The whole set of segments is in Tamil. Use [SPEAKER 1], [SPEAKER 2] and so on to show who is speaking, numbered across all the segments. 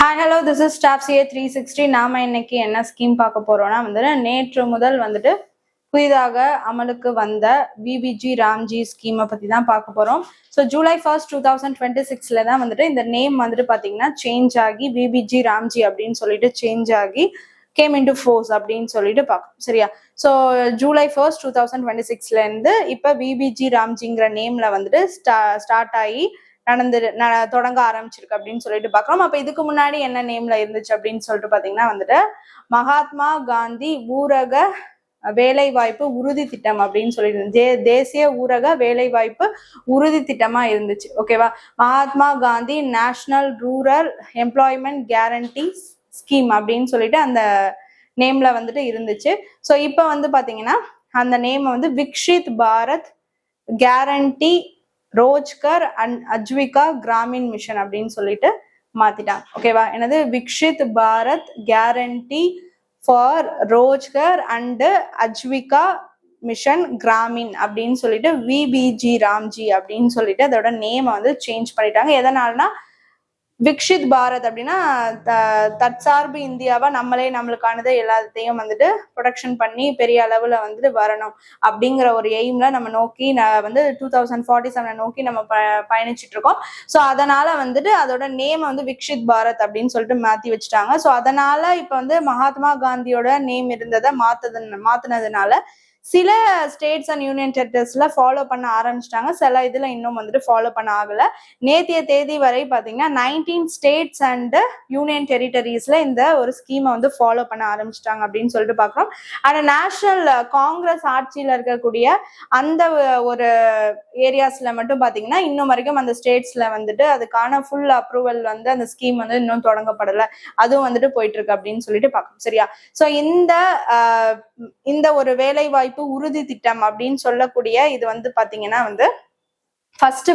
[SPEAKER 1] Hi, hello, this is Staff CA 360. நாம இன்னைக்கு என்ன ஸ்கீம் பார்க்க போறோம்னா நேற்று முதல் புதிதாக அமலுக்கு வந்த விபிஜி ராம்ஜி ஸ்கீமை பத்தி தான் பார்க்க போறோம். ஸோ July 1st 2026 தான் இந்த நேம் பாத்தீங்கன்னா சேஞ்ச் ஆகி விபிஜி ராம்ஜி அப்படின்னு சொல்லிட்டு சேஞ்ச் ஆகி கேம் இன்டு ஃபோர்ஸ் அப்படின்னு சொல்லிட்டு பார்க்கணும். சரியா? ஸோ July 1st 2026 இருந்து இப்ப விபிஜி ராம்ஜிங்கிற நேம்ல ஸ்டார்ட் ஆகி தொடங்க ஆரம்பிச்சிருக்கு அப்படின்னு சொல்லிட்டு பாக்குறோம். அப்ப இதுக்கு முன்னாடி என்ன நேம்ல இருந்துச்சு அப்படின்னு சொல்லிட்டு பாத்தீங்கன்னா மகாத்மா காந்தி ஊரக வேலை வாய்ப்பு உறுதி திட்டம் அப்படின்னு சொல்லிட்டு தேசிய ஊரக வேலை வாய்ப்பு உறுதி திட்டமா இருந்துச்சு. ஓகேவா? Mahatma Gandhi national rural employment guarantee scheme அப்படின்னு சொல்லிட்டு அந்த நேம்ல இருந்துச்சு. ஸோ இப்ப பாத்தீங்கன்னா அந்த name Viksit Bharat guarantee Rozgar and Ajeevika Gramin mission அப்படின்னு சொல்லிட்டு மாத்திட்டாங்க. ஓகேவா? என்னது? Viksit Bharat guarantee for Rozgar and Ajeevika mission Gramin அப்படின்னு சொல்லிட்டு விபிஜி ராம்ஜி அப்படின்னு சொல்லிட்டு அதோட நேமை சேஞ்ச் பண்ணிட்டாங்க. எதனாலனா விக்ஷித் பாரத் அப்படின்னா தற்சார்பு இந்தியாவா நம்மளே நம்மளுக்கானது எல்லாத்தையும் ப்ரொடக்ஷன் பண்ணி பெரிய அளவுல வரணும் அப்படிங்கிற ஒரு எய்ம்ல நம்ம நோக்கி 2047 நோக்கி நம்ம பயணிச்சுட்டு இருக்கோம். ஸோ அதனால அதோட நேம் விக்ஷித் பாரத் அப்படின்னு சொல்லிட்டு மாத்தி வச்சுட்டாங்க. ஸோ அதனால இப்ப மகாத்மா காந்தியோட நேம் இருந்ததை மாத்தினதுனால சில ஸ்டேட்ஸ் அண்ட் யூனியன் டெரிட்டரிஸ்ல ஃபாலோ பண்ண ஆரம்பிச்சிட்டாங்க. சில இதுல இன்னும் ஃபாலோ பண்ண ஆகல. நேத்திய தேதி வரை பாத்தீங்கன்னா 19 ஸ்டேட்ஸ் அண்ட் யூனியன் டெரிட்டரிஸ்ல இந்த ஒரு ஸ்கீமை ஃபாலோ பண்ண ஆரம்பிச்சிட்டாங்க அப்படின்னு சொல்லிட்டு பாக்குறோம். ஆனா நேஷனல் காங்கிரஸ் ஆட்சியில இருக்கக்கூடிய அந்த ஒரு ஏரியாஸ்ல மட்டும் பாத்தீங்கன்னா இன்னும் வரைக்கும் அந்த ஸ்டேட்ஸ்ல அதுக்கான ஃபுல் அப்ரூவல் அந்த ஸ்கீம் இன்னும் தொடங்கப்படல. அதுவும் போயிட்டு இருக்கு அப்படின்னு சொல்லிட்டு பாக்கணும். சரியா? சோ இந்த ஒரு வேலை வாய்ப்பு உறுதி திட்டம் அப்படின்னு சொல்லக்கூடிய இது பாத்தீங்கன்னா ஃபர்ஸ்ட்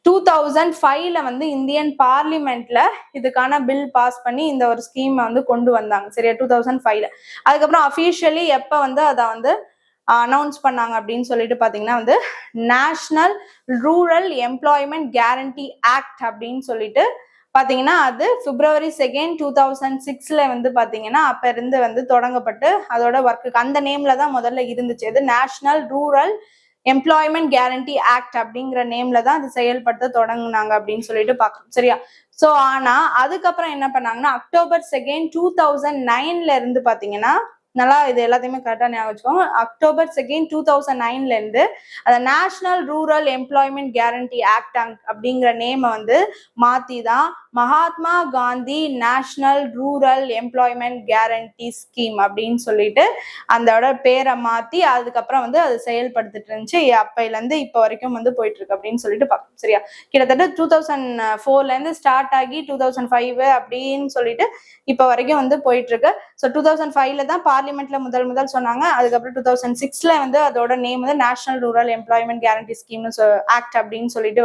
[SPEAKER 1] 2005ல இந்தியன் பார்லிமெண்ட்ல இதுக்கான பில் பாஸ் பண்ணி இந்த ஒரு ஸ்கீம் கொண்டு வந்தாங்க. சரியா? 2005ல. அதுக்கப்புறம் அபிஷியலி எப்ப அதை அனௌன்ஸ் பண்ணாங்க அப்படின்னு சொல்லிட்டு பாத்தீங்கன்னா national rural employment guarantee act அப்படின்னு சொல்லிட்டு பாத்தீங்கன்னா அது February 2nd 2006ல பாத்தீங்கன்னா அப்ப இருந்து தொடங்கப்பட்டு அதோட ஒர்க்கு அந்த நேம்ல தான் முதல்ல இருந்துச்சு. அது national rural employment guarantee act அப்படிங்கிற நேம்ல தான் அது செயல்படுத்த தொடங்குனாங்க அப்படின்னு சொல்லிட்டு பாக்கணும். சரியா? சோ ஆனா அதுக்கப்புறம் என்ன பண்ணாங்கன்னா October 2nd 2009ல இருந்து பாத்தீங்கன்னா நல்லா இது எல்லாத்தையுமே கரெக்டா ஞாபகம் வச்சுக்கோங்க. October 2nd 2009ல இருந்து அந்த national rural employment guarantee act அப்படிங்கிற நேமை மாத்தி தான் Mahatma Gandhi national rural employment guarantee scheme அப்படின்னு சொல்லிட்டு அதோட பேரை மாத்தி அதுக்கப்புறம் அது செயல்படுத்திட்டு இருந்துச்சு. அப்பையில இருந்து இப்ப வரைக்கும் போயிட்டு இருக்கு அப்படின்னு சொல்லிட்டு பார்க்கணும். சரியா? கிட்டத்தட்ட 2004ல இருந்து ஸ்டார்ட் ஆகி 2005 அப்படின்னு சொல்லிட்டு இப்ப வரைக்கும் போயிட்டு இருக்கு. ஸோ 2005ல தான் பார்லிமெண்ட்ல முதல் சொன்னாங்க. அதுக்கப்புறம் 2006ல அதோட name national rural employment guarantee ஸ்கீம்னு ஆக்ட் அப்படின்னு சொல்லிட்டு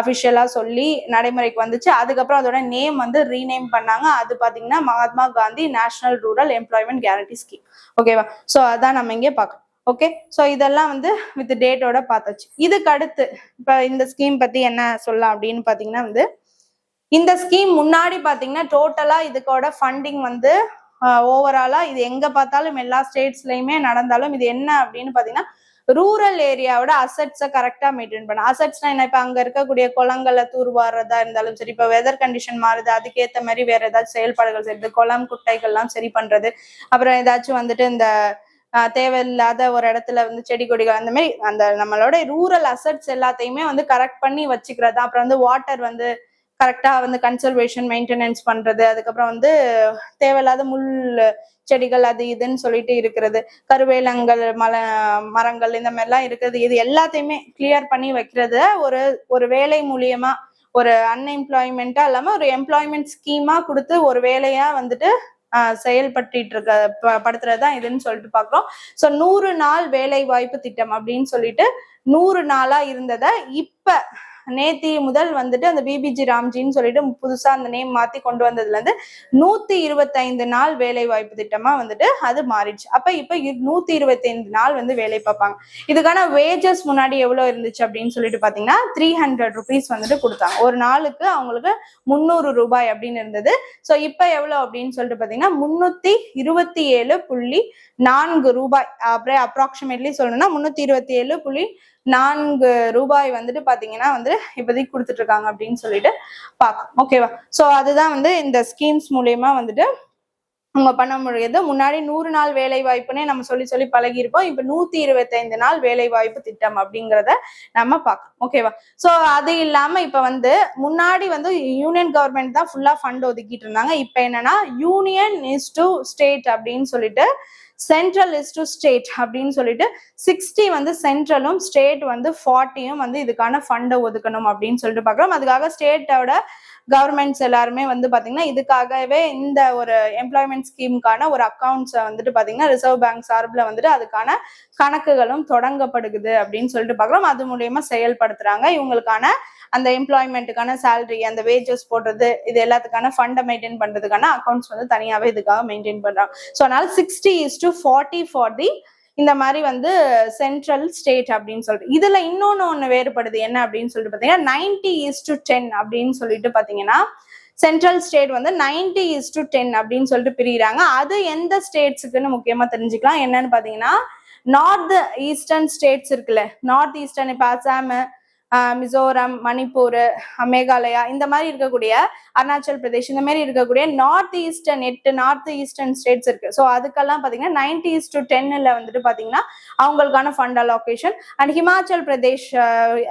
[SPEAKER 1] அபிஷியலா சொல்லி நடைமுறைக்கு வந்துச்சு. அதுக்கப்புறம் அதோட நேம் ரீநேம் பண்ணாங்க. அது பாத்தீங்கன்னா Mahatma Gandhi national rural employment guarantee scheme. ஓகேவா? சோ அதான் நம்ம இங்கே பார்க்கணும். ஓகே, சோ இதெல்லாம் வித் டேட்டோட பார்த்தாச்சு. இதுக்கு அடுத்து இப்ப இந்த ஸ்கீம் பத்தி என்ன சொல்லலாம் அப்படின்னு பாத்தீங்கன்னா இந்த ஸ்கீம் முன்னாடி பாத்தீங்கன்னா டோட்டலா இதுக்கோட ஃபண்டிங் ஓவராலா இது எங்க பார்த்தாலும் எல்லா ஸ்டேட்ஸ்லயுமே நடந்தாலும் இது என்ன அப்படின்னு பாத்தீங்கன்னா ரூரல் ஏரியாவோட அசட்ஸை கரெக்டா மெயின்டைன் பண்ண. அசட்ஸ்னா என்ன? இப்ப அங்க இருக்கக்கூடிய குளங்களை தூர்வாடுறதா இருந்தாலும் சரி, இப்ப வெதர் கண்டிஷன் மாறுது அதுக்கேற்ற மாதிரி வேற ஏதாச்சும் செயல்பாடுகள் செய்யுது, குளம் குட்டைகள்லாம் சரி பண்றது, அப்புறம் ஏதாச்சும் இந்த தேவையில்லாத ஒரு இடத்துல செடி கொடிகள் அந்த மாதிரி அந்த நம்மளோட ரூரல் அசட்ஸ் எல்லாத்தையுமே கரெக்ட் பண்ணி வச்சுக்கிறது. அப்புறம் வாட்டர் கரெக்டா கன்சர்வேஷன் மெயின்டெனன்ஸ் பண்றது, அதுக்கப்புறம் தேவையில்லாத முள் செடிகள் அது இதுன்னு சொல்லிட்டு இருக்கிறது, கருவேலங்கள் மரங்கள் இந்த மாதிரிலாம் இருக்கிறது, இது எல்லாத்தையுமே கிளியர் பண்ணி வைக்கிறது ஒரு வேலை மூலியமா ஒரு அன்எம்ப்ளாய்மெண்டா இல்லாம ஒரு எம்ப்ளாய்மெண்ட் ஸ்கீமா கொடுத்து ஒரு வேலையா செயல்பட்டு படுத்துறதுதான் இதுன்னு சொல்லிட்டு பாக்குறோம். சோ 100 நாள் வேலை வாய்ப்பு திட்டம் அப்படின்னு சொல்லிட்டு 100 நாளா இருந்ததை இப்ப நேத்தி முதல் வந்துட்டு அந்த பிபிஜி ராம்ஜின்னு சொல்லிட்டு புதுசா அந்த நேம் மாத்தி கொண்டு வந்ததுல இருந்து 125 நாள் வேலை வாய்ப்பு திட்டமா வந்துட்டு அது மாறிடுச்சு. அப்ப இப்ப 125 நாள் வந்து வேலை பார்ப்பாங்க. இதுக்கான வேஜஸ் முன்னாடி எவ்வளவு இருந்துச்சு அப்படின்னு சொல்லிட்டு பாத்தீங்கன்னா 300 rupees வந்துட்டு கொடுத்தாங்க. ஒரு நாளுக்கு அவங்களுக்கு 300 ரூபாய் அப்படின்னு இருந்தது. சோ இப்ப எவ்வளவு அப்படின்னு சொல்லிட்டு பாத்தீங்கன்னா 327.4 ரூபாய், அப்படியே அப்ராக்சிமேட்லி சொல்லணும்னா 327.4 ரூபாய் வந்துட்டு பாத்தீங்கன்னா வந்து இப்போதைக்கு கொடுத்துட்டு இருக்காங்க அப்படின்னு சொல்லிட்டு பார்க்கணும். ஓகேவா? சோ அதுதான் வந்து இந்த ஸ்கீம்ஸ் மூலியமா வந்துட்டு அவங்க பண்ண முடியுது. முன்னாடி 100 நாள் வேலை வாய்ப்புன்னே நம்ம சொல்லி பழகி இருப்போம். இப்ப 125 நாள் வேலை வாய்ப்பு திட்டம் அப்படிங்கிறத நம்ம பார்க்கணும். ஓகேவா? சோ அது இல்லாம இப்ப வந்து முன்னாடி வந்து யூனியன் கவர்மெண்ட் தான் ஃபுல்லா ஃபண்ட் ஒதுக்கிட்டு இருந்தாங்க. இப்ப என்னன்னா யூனியன் இஸ் டு ஸ்டேட் அப்படின்னு சொல்லிட்டு சென்ட்ரல் இஸ் டு ஸ்டேட் அப்படின்னு சொல்லிட்டு 60 வந்து சென்ட்ரலும் ஸ்டேட் வந்து 40யும் வந்து இதுக்கான ஃபண்டை ஒதுக்கணும் அப்படின்னு சொல்லிட்டு பாக்குறோம். அதுக்காக ஸ்டேட்டோட கவர்மெண்ட்ஸ் எல்லாருமே வந்து பாத்தீங்கன்னா இதுக்காகவே இந்த ஒரு எம்ப்ளாய்மெண்ட் ஸ்கீமுக்கான ஒரு அக்கௌண்ட்ஸ் வந்துட்டு பாத்தீங்கன்னா ரிசர்வ் பேங்க் சார்பில் வந்துட்டு அதுக்கான கணக்குகளும் தொடங்கப்படுகுது அப்படின்னு சொல்லிட்டு பாக்குறோம். அது மூலியமா செயல்படுத்துறாங்க. இவங்களுக்கான அந்த எம்ப்ளாய்மெண்ட்டுக்கான சேலரி, அந்த வேஜஸ் போடுறது, இது எல்லாத்துக்கான ஃபண்டை மெயின்டைன் பண்றதுக்கான அக்கௌண்ட்ஸ் வந்து தனியாவே இதுக்காக மெயின்டைன் பண்றாங்க. ஸோ அதனால 60:40 ஃபார் தி இந்த மாதிரி வந்து சென்ட்ரல் ஸ்டேட் அப்படின்னு சொல்லிட்டு. இதுல ஒண்ணு வேறுபடுது என்ன அப்படின்னு சொல்லிட்டு பாத்தீங்கன்னா 90:10 அப்படின்னு சொல்லிட்டு பாத்தீங்கன்னா சென்ட்ரல் ஸ்டேட் வந்து 90:10 அப்படின்னு சொல்லிட்டு பிரிகிறாங்க. அது எந்த ஸ்டேட்ஸுக்குன்னு முக்கியமா தெரிஞ்சுக்கலாம். என்னன்னு பாத்தீங்கன்னா நார்த் ஈஸ்டர்ன் ஸ்டேட்ஸ் இருக்குல்ல, நார்த் ஈஸ்டர்ன் இப்ப அசாம், மிசோரம், மணிப்பூர், மேகாலயா, இந்த மாதிரி இருக்கக்கூடிய அருணாச்சல் பிரதேஷ், இந்த மாதிரி இருக்கக்கூடிய north eastern 8 north eastern states இருக்கு. ஸோ அதுக்கெல்லாம் பாத்தீங்கன்னா 90:10 வந்துட்டு பாத்தீங்கன்னா அவங்களுக்கான fund allocation. And Himachal Pradesh,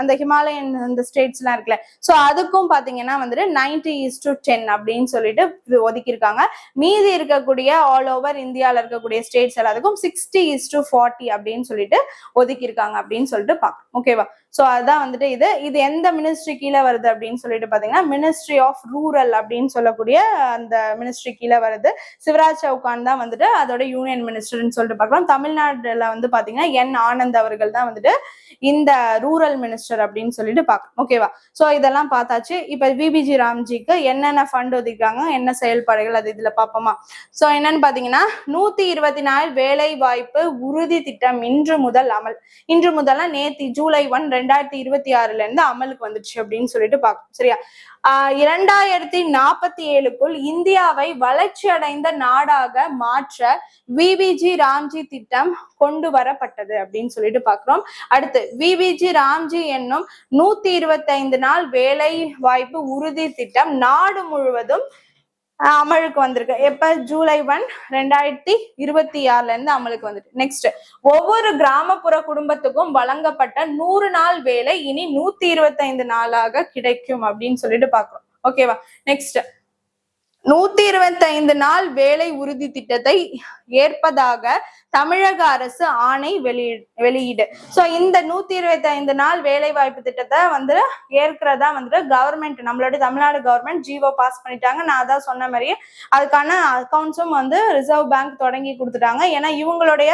[SPEAKER 1] அந்த ஹிமாலயன் அந்த ஸ்டேட்ஸ் எல்லாம் இருக்குல்ல, ஸோ அதுக்கும் பாத்தீங்கன்னா வந்துட்டு 90:10 அப்படின்னு சொல்லிட்டு ஒதுக்கியிருக்காங்க. மீதி இருக்கக்கூடிய ஆல் ஓவர் இந்தியாவில் இருக்கக்கூடிய ஸ்டேட்ஸ் எல்லாத்துக்கும் 60:40 அப்படின்னு சொல்லிட்டு ஒதுக்கியிருக்காங்க அப்படின்னு சொல்லிட்டு பார்க்கணும். ஓகேவா? சோ அதுதான் வந்துட்டு இது எந்த மினிஸ்ட்ரி கீழே வருது அப்படின்னு சொல்லிட்டு பாத்தீங்கன்னா மினிஸ்ட்ரி ஆஃப் ரூரல் அப்படின்னு சொல்லக்கூடிய அந்த மினிஸ்ட்ரி கீழே வருது. சிவராஜ் சௌகான் தான் வந்துட்டு அதோட யூனியன் மினிஸ்டர்னு சொல்லிட்டு பார்க்கலாம். தமிழ்நாடுல வந்து பாத்தீங்கன்னா என் ஆனந்த் அவர்கள் தான் வந்துட்டு இந்த ரூரல் மினிஸ்டர் அப்படின்னு சொல்லிட்டு பார்க்கணும். ஓகேவா? சோ இதெல்லாம் பார்த்தாச்சு. இப்ப பிபிஜி ராம்ஜிக்கு என்னென்ன ஃபண்ட் ஒதுக்காங்க, என்ன செயல்பாடுகள், அது இதுல பார்ப்போமா? சோ என்னன்னு பாத்தீங்கன்னா 124 வேலை வாய்ப்பு உறுதி திட்டம் இன்று முதல் அமல். இன்று முதல்னா நேத்தி ஜூலை 1, 2026 இருந்து அமலுக்கு வந்துடுச்சு அப்படின்னு சொல்லிட்டு பார்க்கணும். சரியா? 2047க்குள் இந்தியாவை வளர்ச்சி அடைந்த நாடாக மாற்ற விபிஜி ராம்ஜி திட்டம் கொண்டு வரப்பட்டது அப்படின்னு சொல்லிட்டு பாக்குறோம். அடுத்து விபிஜி ராம்ஜி என்னும் 125 நாள் வேலை வாய்ப்பு உறுதி திட்டம் நாடு முழுவதும் அமலுக்கு வந்திருக்கு. எப்ப? ஜூலை 1, 2026 இருந்து அமலுக்கு வந்துட்டு. நெக்ஸ்ட், ஒவ்வொரு கிராமப்புற குடும்பத்துக்கும் வழங்கப்பட்ட 100 நாள் வேலை இனி 125 நாளாக கிடைக்கும் அப்படின்னு சொல்லிட்டு பாக்குறோம். ஓகேவா? நெக்ஸ்ட், 125 நாள் வேலை உறுதி திட்டத்தை ஏற்பதாக தமிழக அரசு ஆணை வெளியீடு. சோ இந்த 125 நாள் வேலை வாய்ப்பு திட்டத்தை வந்து ஏற்கிறதா வந்துட்டு கவர்மெண்ட், நம்மளுடைய தமிழ்நாடு கவர்மெண்ட் ஜிஓ பாஸ் பண்ணிட்டாங்க. நான் அதான் சொன்ன மாதிரியே அதுக்கான அக்கௌண்ட்ஸும் வந்து ரிசர்வ் பேங்க் தொடங்கி கொடுத்துட்டாங்க. ஏன்னா இவங்களுடைய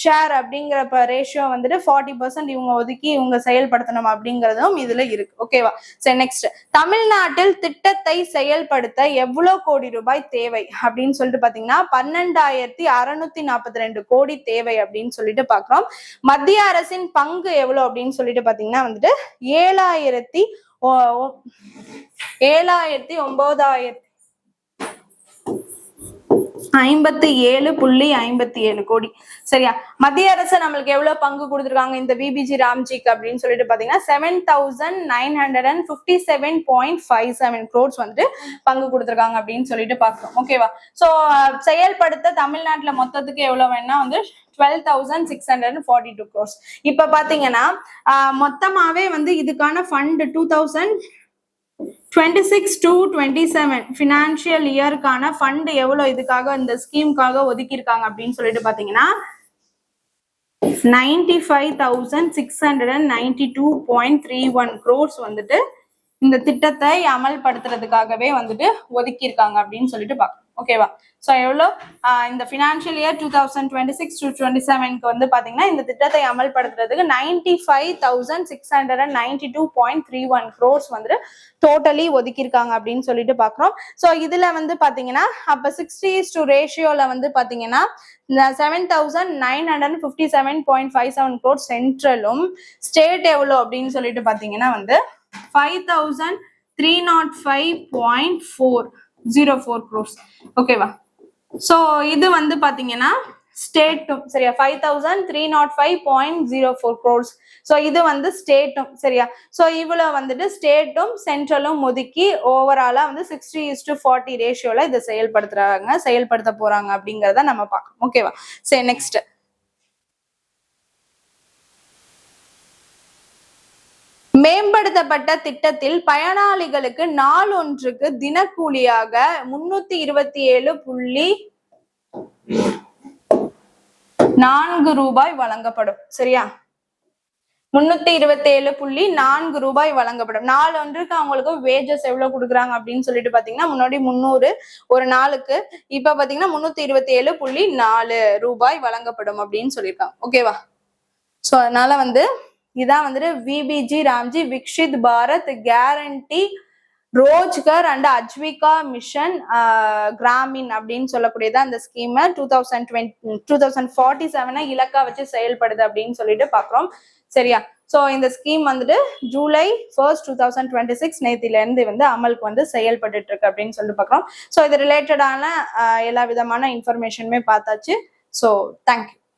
[SPEAKER 1] ஷேர் அப்படிங்கிற ரேஷியோ வந்துட்டு 40% இவங்க ஒதுக்கி இவங்க செயல்படுத்தணும் அப்படிங்கிறதும் இதுல இருக்கு. ஓகேவா? சரி, நெக்ஸ்ட், தமிழ்நாட்டில் திட்டத்தை செயல்படுத்த எவ்வளவு கோடி ரூபாய் தேவை அப்படின்னு சொல்லிட்டு பாத்தீங்கன்னா 12,642 கோடி தேவை அப்படின்னு சொல்லிட்டு பாக்குறோம். மத்திய அரசின் பங்கு எவ்வளவு அப்படின்னு சொல்லிட்டு பாத்தீங்கன்னா வந்துட்டு 7,957.57 கோடி. சரியா? மத்திய அரசு நம்மளுக்கு எவ்வளவு பங்கு கொடுத்துருக்காங்க இந்த பிபிஜி ராம்ஜிக்கு அப்படின்னு சொல்லிட்டு பாத்தீங்கன்னா 7,957.57 crores வந்துட்டு பங்கு கொடுத்துருக்காங்க அப்படின்னு சொல்லிட்டு பாக்குறோம். ஓகேவா? சோ செயல்படுத்த தமிழ்நாட்டுல மொத்தத்துக்கு எவ்வளவு வேணா வந்து 12,642 crores. இப்ப பாத்தீங்கன்னா மொத்தமாவே வந்து இதுக்கான ஃபண்ட் 2026-27 ஃபினான்ஷியல் இயருக்கான ஃபண்ட் எவ்வளவு இதுக்காக இந்த ஸ்கீமுக்காக ஒதுக்கியிருக்காங்க அப்படின்னு சொல்லிட்டு பாத்தீங்கன்னா 95,692.31 crores வந்துட்டு இந்த திட்டத்தை அமல்படுத்துறதுக்காகவே வந்துட்டு ஒதுக்கியிருக்காங்க அப்படின்னு சொல்லிட்டு பாக்கலாம். ஓகேவா? ஸோ எவ்வளோ இந்த ஃபினான்ஷியல் இயர் 2026 to 27க்கு வந்து பாத்தீங்கன்னா இந்த திட்டத்தை அமல்படுத்துறதுக்கு 95,692.31 crores வந்து டோட்டலி ஒதுக்கியிருக்காங்க அப்படின்னு சொல்லிட்டு பாக்குறோம். ஸோ இதுல வந்து பாத்தீங்கன்னா அப்ப 60:1 ரேஷியோல வந்து பாத்தீங்கன்னா 7,957.57 crores சென்ட்ரலும், ஸ்டேட் எவ்வளோ அப்படின்னு சொல்லிட்டு பாத்தீங்கன்னா வந்து 5,305.404 crores. ஓகேவா? சோ இது வந்து பாத்தீங்கன்னா ஸ்டேட்டும் சரியா 5,305.04 crores. சோ இது வந்து ஸ்டேட்டும் சரியா. சோ இவ்வளவு வந்துட்டு ஸ்டேட்டும் சென்ட்ரலும் ஒதுக்கி ஓவராலா வந்து 60:40 ரேஷியோல இதை செயல்படுத்த போறாங்க அப்படிங்கறத நம்ம பார்க்கணும். ஓகேவா? சரி, நெக்ஸ்ட் மேம்படுத்தப்பட்ட திட்டத்தில் பயனாளிகளுக்கு நாள் ஒன்றுக்கு தினக்கூலியாக 327.4 ரூபாய் வழங்கப்படும். சரியா? 327.4 ரூபாய் வழங்கப்படும். நாள் ஒன்றுக்கு அவங்களுக்கு வேஜஸ் எவ்வளவு கொடுக்குறாங்க அப்படின்னு சொல்லிட்டு பாத்தீங்கன்னா முன்னாடி 300 ஒரு நாளுக்கு, இப்ப பாத்தீங்கன்னா 327.4 ரூபாய் வழங்கப்படும் அப்படின்னு சொல்லியிருக்காங்க. ஓகேவா? சோ அதனால வந்து இதான் வந்துட்டு VBG Ramji Viksit Bharat guarantee Rozgar and Ajeevika mission Gramin அப்படின்னு சொல்லக்கூடியது அந்த ஸ்கீம் 2047 இலக்கா வச்சு செயல்படுது அப்படின்னு சொல்லிட்டு பாக்குறோம். சரியா? சோ இந்த ஸ்கீம் வந்துட்டு July 1st 2026 நேத்தில இருந்து வந்து அமலுக்கு வந்து செயல்பட்டு இருக்கு அப்படின்னு சொல்லிட்டு பாக்குறோம். சோ இது ரிலேட்டடான எல்லா விதமான இன்ஃபர்மேஷனுமே பார்த்தாச்சு. So thank you.